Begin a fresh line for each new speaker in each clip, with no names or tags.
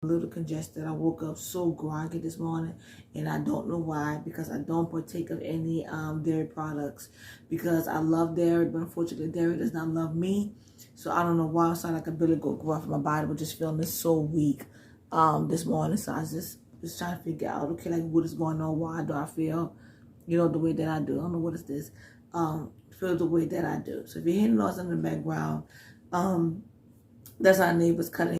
A little congested. I woke up so groggy this morning, and I don't know why, because I don't partake of any dairy products, because I love dairy, but unfortunately dairy does not love me. So I don't know why I sound like a billy goat gruff in my body, but just feeling so weak this morning. So I just trying to figure out, okay, like what is going on? Why do I feel, the way that I do? I don't know what is this. Feel the way that I do. So if you're hearing noise in the background, that's our neighbors cutting.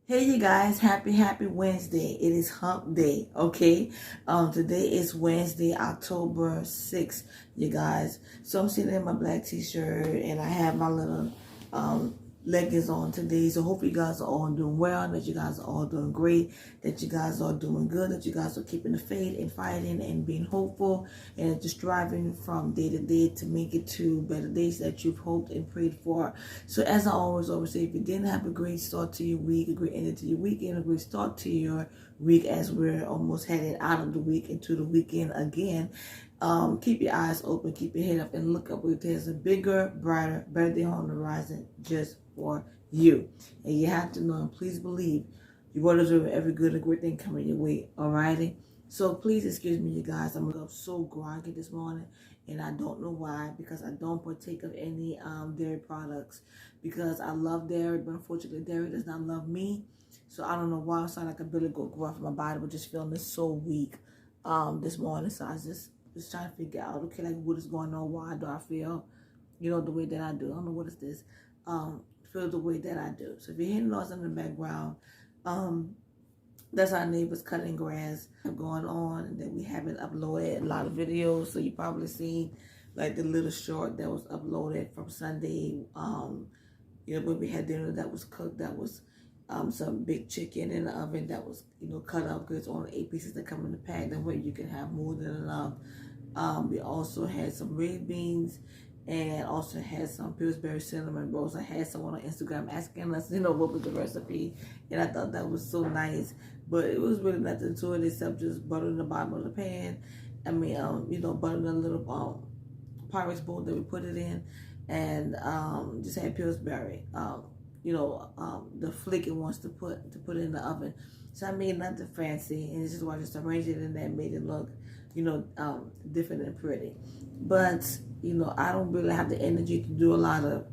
Hey you guys, happy Wednesday. It is hump day, okay? Today is Wednesday, October 6th, you guys. So I'm sitting in my black t-shirt and I have my little leggings on today. So hopefully you guys are all doing well, that you guys are all doing great, that you guys are doing good, that you guys are keeping the faith and fighting and being hopeful and just striving from day to day to make it to better days that you've hoped and prayed for. So as I always say, if you didn't have a great start to your week, a great end to your weekend, a great start to your week as we're almost heading out of the week into the weekend again, keep your eyes open, keep your head up, and look up. There's a bigger, brighter, better day on the horizon just for you. And you have to know and please believe you will deserve every good and great thing coming your way. Alrighty? So please excuse me, you guys. I'm up so groggy this morning, and I don't know why, because I don't partake of any dairy products, because I love dairy, but unfortunately dairy does not love me. So I don't know why I sound like a billy goat gruff in my body, but just feeling so weak this morning. So I just trying to figure out, okay, like what is going on? Why do I feel, the way that I do? I don't know what is this. Feel the way that I do. So if you're hearing noise in the background, that's our neighbors cutting grass going on, and then we haven't uploaded a lot of videos. So you probably seen like the little short that was uploaded from Sunday. When we had dinner that was cooked, that was some big chicken in the oven that was, cut up because it's only 8 pieces that come in the pack. That way you can have more than enough. We also had some red beans and also had some Pillsbury cinnamon rolls. I had someone on Instagram asking us, what was the recipe, and I thought that was so nice. But it was really nothing to it except just butter in the bottom of the pan. I mean, butter in a little Pyrex bowl that we put it in, and just had Pillsbury. The flick it wants to put it in the oven. So I made nothing fancy, and this is why I just arranged it in there and made it look, different and pretty. But, I don't really have the energy to do a lot of,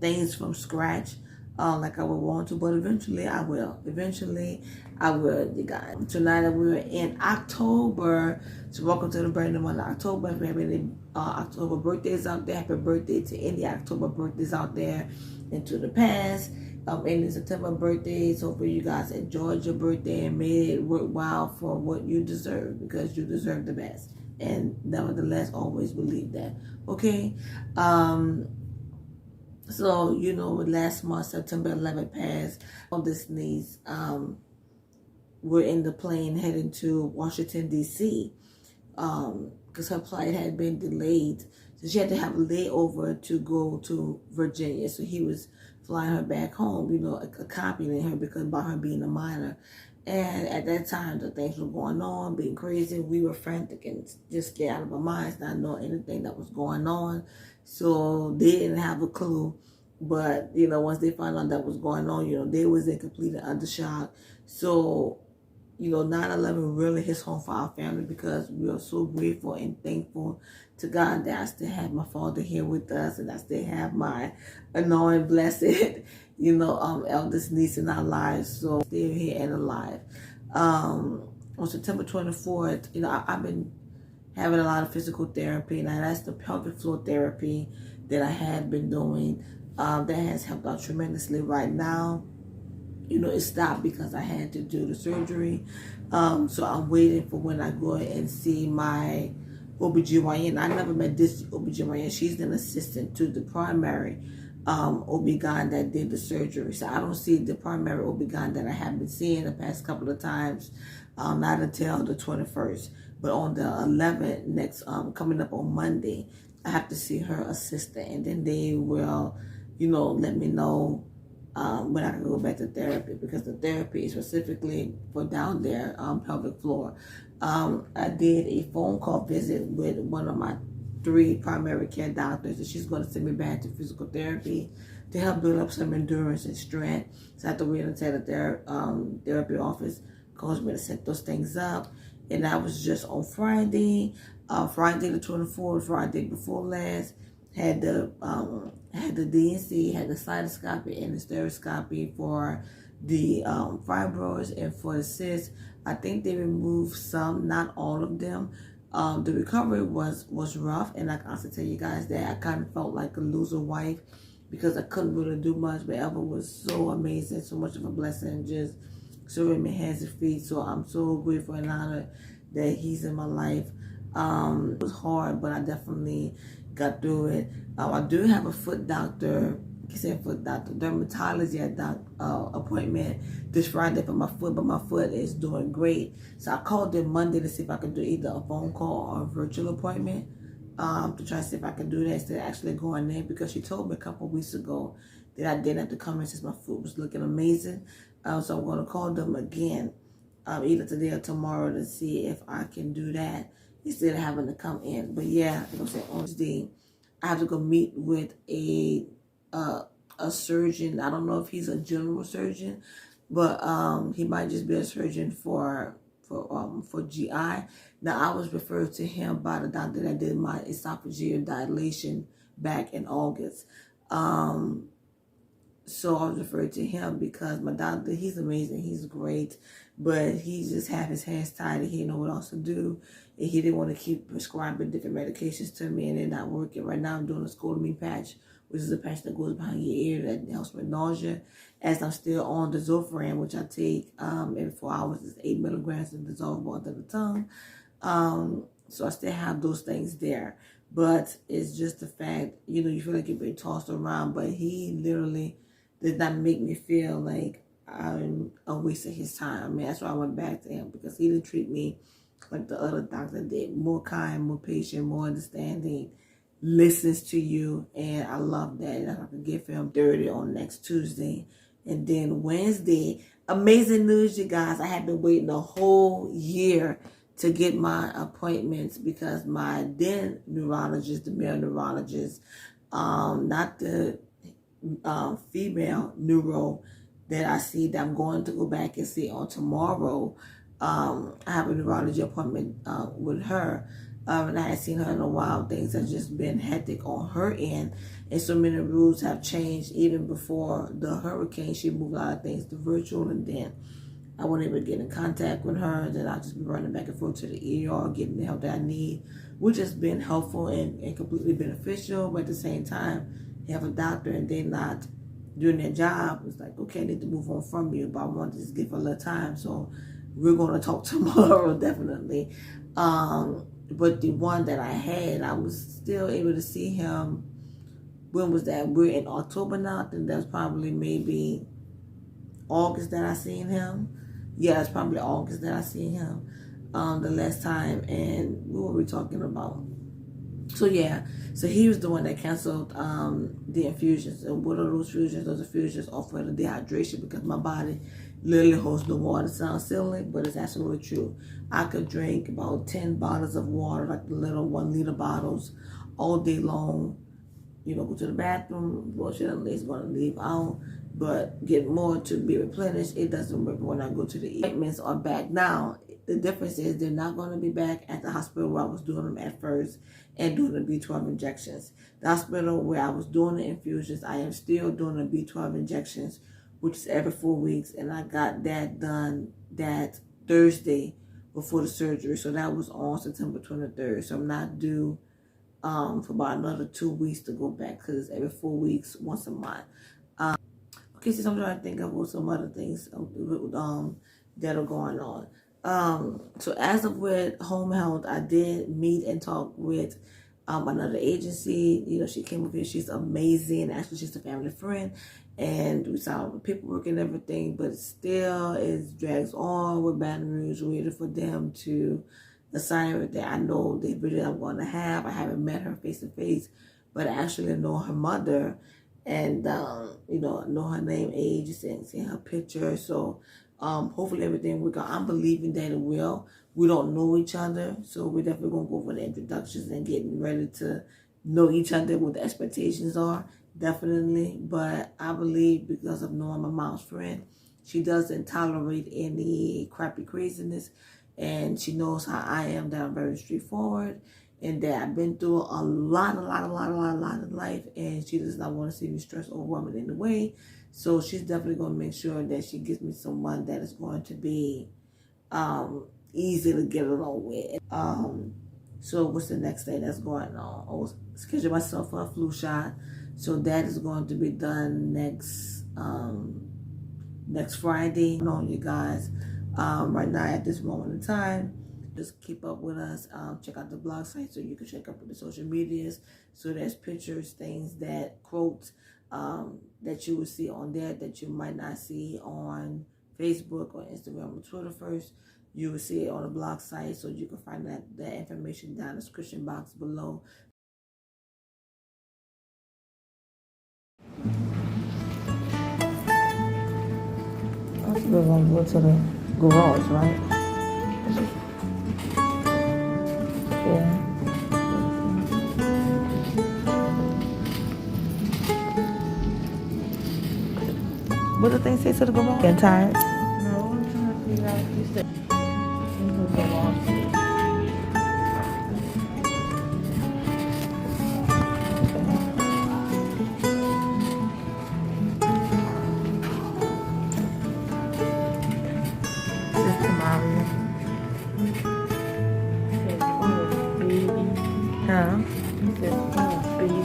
things from scratch like I would want to, but eventually I will. Eventually I will, you guys. Tonight we're in October, so welcome to the brand new month of October. If we have any October birthdays out there, happy birthday to any October birthdays out there into the past. Any September birthdays, hopefully you guys enjoyed your birthday and made it worthwhile for what you deserve, because you deserve the best. And nevertheless, always believe that. Okay? So, last month, September 11th passed, all this niece, we're in the plane heading to Washington, D.C., because her flight had been delayed. So she had to have a layover to go to Virginia. So he was flying her back home, accompanying her because about her being a minor. And at that time, the things were going on, being crazy. We were frantic and just scared out of our minds, not knowing anything that was going on. So they didn't have a clue. But, once they found out that was going on, they was in complete and utter shock. So, 9/11 really hits home for our family, because we are so grateful and thankful to God that I still have my father here with us, and I still have my annoying, blessed, eldest niece in our lives. So still here and alive. On September 24th, I've been having a lot of physical therapy, and that's the pelvic floor therapy that I have been doing. That has helped out tremendously. Right now, it stopped because I had to do the surgery. So I'm waiting for when I go and see my OBGYN. I never met this OBGYN. She's an assistant to the primary OB-GYN that did the surgery. So I don't see the primary OB-GYN that I have been seeing the past couple of times, not until the 21st. But on the 11th, next coming up on Monday, I have to see her assistant, and then they will let me know when I can go back to therapy, because the therapy is specifically for down there, pelvic floor. I did a phone call visit with one of my 3 primary care doctors, and she's going to send me back to physical therapy to help build up some endurance and strength. So I have to wait until the therapy office calls me to set those things up. And that was just on Friday, Friday the 24th, Friday before last. Had the DNC, had the cystoscopy and the stereoscopy for the fibroids and for the cysts. I think they removed some, not all of them. The recovery was rough, and I can also tell you guys that I kind of felt like a loser wife because I couldn't really do much, but Ever was so amazing, so much of a blessing, just serving me hands and feet. So I'm so grateful and honored that he's in my life. It was hard, but I definitely got through it. I do have a foot doctor, dermatology appointment this Friday for my foot, but my foot is doing great. So I called them Monday to see if I could do either a phone call or a virtual appointment to try to see if I could do that instead of actually going in, because she told me a couple of weeks ago that I didn't have to come in since my foot was looking amazing. So I'm going to call them again either today or tomorrow to see if I can do that instead of having to come in. But yeah, on Tuesday, I have to go meet with a surgeon. I don't know if he's a general surgeon, but he might just be a surgeon for GI. Now, I was referred to him by the doctor that did my esophageal dilation back in August. So I was referred to him because my doctor, he's amazing, he's great, but he just had his hands tied and he didn't know what else to do. And he didn't want to keep prescribing different medications to me, and they're not working. Right now I'm doing a scopolamine patch, which is a patch that goes behind your ear that helps with nausea, as I'm still on the Zofran, which I take every 4 hours. It's 8 milligrams and dissolvable under the tongue. So I still have those things there. But it's just the fact, you feel like you're being tossed around, but he literally did not make me feel like I'm a waste of his time. I mean, that's why I went back to him, because he didn't treat me like the other doctor did. More kind, more patient, more understanding, listens to you, and I love that. And I can give him 30 on next Tuesday. And then Wednesday, amazing news, you guys. I have been waiting a whole year to get my appointments because my then neurologist, the male neurologist, not the female neuro that I see, that I'm going to go back and see on tomorrow. I have a neurology appointment with her, and I hadn't seen her in a while. Things have just been hectic on her end, and so many rules have changed. Even before the hurricane, she moved a lot of things to virtual, and then I wasn't able to get in contact with her. Then I'll just be running back and forth to the ER, getting the help that I need, which has been helpful and completely beneficial. But at the same time, you have a doctor and they're not doing their job. It's like, okay, I need to move on from you, but I want to just give her a little time. So we're going to talk tomorrow, definitely. But the one that I had, I was still able to see him. When was that? We're in October now. I think that's probably maybe August that I seen him. Yeah, it's probably August that I seen him the last time. And what were we talking about? So yeah, so he was the one that canceled the infusions. And what are those infusions? Those infusions are for the dehydration, because my body literally holds no water. It sounds silly, but it's absolutely true. I could drink about 10 bottles of water, like the little 1 liter bottles, all day long. Go to the bathroom, wash it, it's going to leave out, but get more to be replenished. It doesn't work when I go to the appointments are back now. The difference is they're not going to be back at the hospital where I was doing them at first and doing the B12 injections. The hospital where I was doing the infusions, I am still doing the B12 injections, which is every 4 weeks, and I got that done that Thursday before the surgery. So that was on September 23rd. So I'm not due for about another 2 weeks to go back, because it's every 4 weeks, once a month. Okay, so I'm trying to think of some other things that are going on. So as of with home health, I did meet and talk with another agency. She came over here. She's amazing. Actually, she's a family friend, and we saw the paperwork and everything, but still it drags on with Baton Rouge, waiting for them to assign that. I know the video I'm going to have. I haven't met her face to face, but I actually know her mother, and know her name, age, seeing her picture. So hopefully everything will go. I'm believing that it will. We don't know each other, so we're definitely gonna go over the introductions and getting ready to know each other, what the expectations are, definitely. But I believe, because of knowing my mom's friend, she doesn't tolerate any crappy craziness, and she knows how I am, that I'm very straightforward, and that I've been through a lot of life, and she does not want to see me stressed or overwhelmed in any way. So she's definitely going to make sure that she gives me someone that is going to be easy to get along with. So what's the next thing that's going on? Oh, schedule myself for a flu shot. So that is going to be done next Friday. On you guys, right now at this moment in time, just keep up with us. Check out the blog site so you can check up with the social medias. So there's pictures, things, that quotes that you will see on there that you might not see on Facebook or Instagram or Twitter first. You will see it on the blog site, so you can find that information down in the description box below. We're going to go to the garage, right? Yeah. What do they say to the garage? Getting tired? No, I'm trying to figure out what you said. The garage. Huh? He said, oh, baby.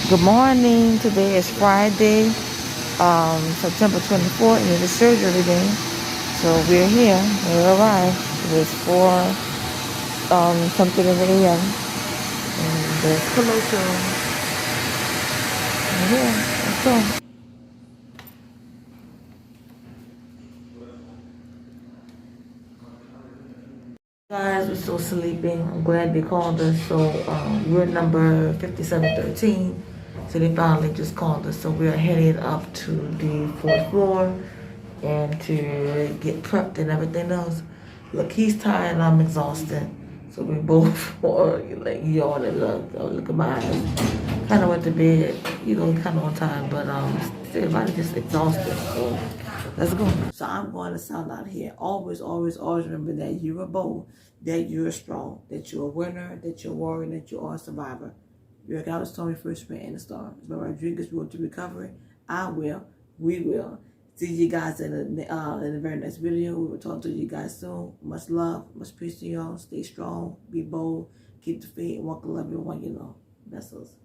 Good morning. Today is Friday, September 24th, and it is surgery day. So we're here. We arrived. It is 4 something in the AM. And there's Colosso. Yeah, let's go. Guys, we're still sleeping. I'm glad they called us. So we're number 5713. So they finally just called us. So we're headed up to the 4th floor and to get prepped and everything else. Look, he's tired and I'm exhausted. So we both are like yawning. Look at my eyes. Kind of went to bed, kind of on time, but everybody just exhausted. So let's go. So I'm going to sound out here. Always remember that you're bold, that you're strong, that you're a winner, that you're a warrior, that you are a survivor. You're out of the storm, first man in the storm. Remember, our drinkers road to recovery. I will. We will. See you guys in the very next video. We will talk to you guys soon. Much love, much peace to y'all. Stay strong, be bold, keep the faith, and walk the love everyone you know. Vessels.